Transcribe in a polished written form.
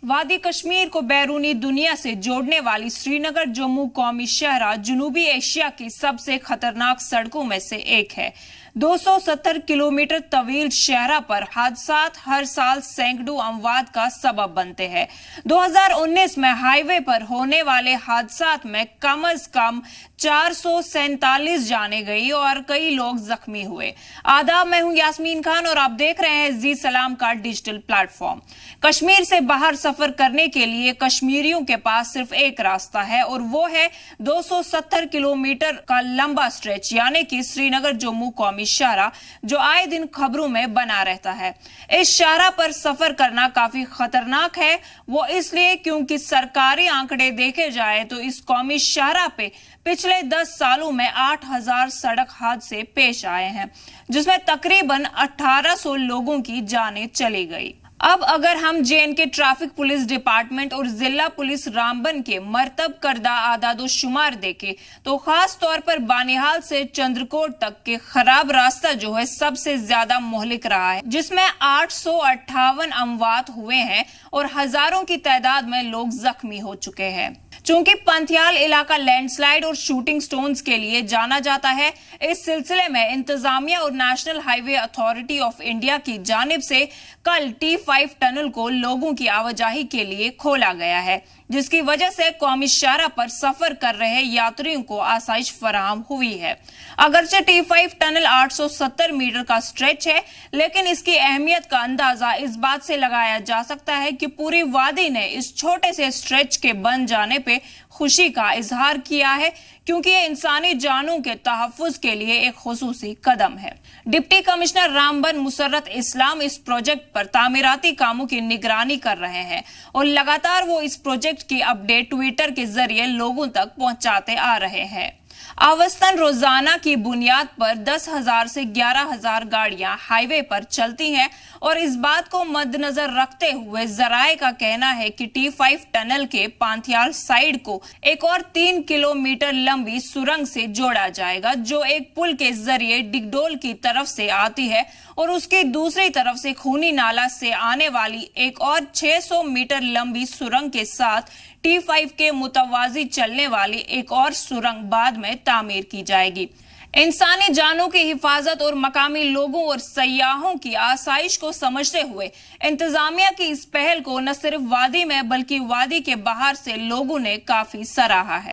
वादी कश्मीर को बैरूनी दुनिया से जोड़ने वाली श्रीनगर जम्मू कौमी शहरा जनूबी एशिया की सबसे खतरनाक सड़कों में से एक है। 270 किलोमीटर तवील शहरा पर हादसात हर साल सैकड़ों अमवात का सबब बनते हैं। 2019 में हाईवे पर होने वाले हादसात में कम से कम 447 जाने गई और कई लोग जख्मी हुए। आदाब, मैं हूं यास्मीन खान और आप देख रहे हैं जी सलाम का डिजिटल प्लेटफॉर्म। कश्मीर से बाहर सफर करने के लिए कश्मीरियों के पास सिर्फ एक रास्ता है और वो है 270 किलोमीटर का लंबा स्ट्रेच, यानी कि श्रीनगर जम्मू कौमी शाहरा, जो आए दिन खबरों में बना रहता है। इस शाहरा पर सफर करना काफी खतरनाक है, वो इसलिए क्योंकि सरकारी आंकड़े देखे जाए तो इस कौमी शाहरा पे पिछले 10 सालों में 8000 सड़क हादसे पेश आए हैं, जिसमें तकरीबन 1800 लोगों की जानें चली गई। अब अगर हम जे.एन.के ट्रैफिक पुलिस डिपार्टमेंट और जिला पुलिस रामबन के मरतब करदा आदादो शुमार देखें तो खास तौर पर बानिहाल से चंद्रकोट तक के खराब रास्ता जो है सबसे ज्यादा मोहलिक रहा है, जिसमें 858 अमवात हुए हैं और हजारों की तादाद में लोग जख्मी हो चुके हैं। चूंकि पंथियाल इलाका लैंडस्लाइड और शूटिंग स्टोन्स के लिए जाना जाता है, इस सिलसिले में इंतजामिया और national highway authority of India की जानिब से कल T5 टनल को लोगों की आवाजाही के लिए खोला गया है, जिसकी वजह से कौमी शाहरा पर सफर कर रहे यात्रियों को आसाइश फराहम हुई है। अगरचे T5 टनल 870 मीटर का स्ट्रेच है, लेकिन इसकी अहमियत का अंदाजा इस बात से लगाया जा सकता है कि पूरी वादी ने इस छोटे से स्ट्रेच के बन जाने पे खुशी का इजहार किया है, क्योंकि ये इंसानी जानों के तहफ्फुज के लिए एक खुसूसी कदम है। डिप्टी कमिश्नर रामबन मुसर्रत इस्लाम इस प्रोजेक्ट पर तामीराती कामों की निगरानी कर रहे हैं और लगातार वो इस प्रोजेक्ट की अपडेट ट्विटर के जरिए लोगों तक पहुंचाते आ रहे हैं। आवस्तन रोजाना की बुनियाद पर 10,000 से 11,000 गाड़ियां हाईवे पर चलती हैं और इस बात को मद्देनजर रखते हुए जराये का कहना है कि T5 टनल के पांथियाल साइड को एक और 3 किलोमीटर लंबी सुरंग से जोड़ा जाएगा, जो एक पुल के जरिए डिगडोल की तरफ से आती है और उसकी दूसरी तरफ से खूनी नाला से आने वाली एक और 600 मीटर लंबी सुरंग के साथ T5 के मुतवाजी चलने वाली एक और सुरंग बाद में तामीर की जाएगी। इंसानी जानों की हिफाजत और मकामी लोगों और सयाहों की आसाइश को समझते हुए इंतजामिया की इस पहल को न सिर्फ वादी में बल्कि वादी के बाहर से लोगों ने काफी सराहा है।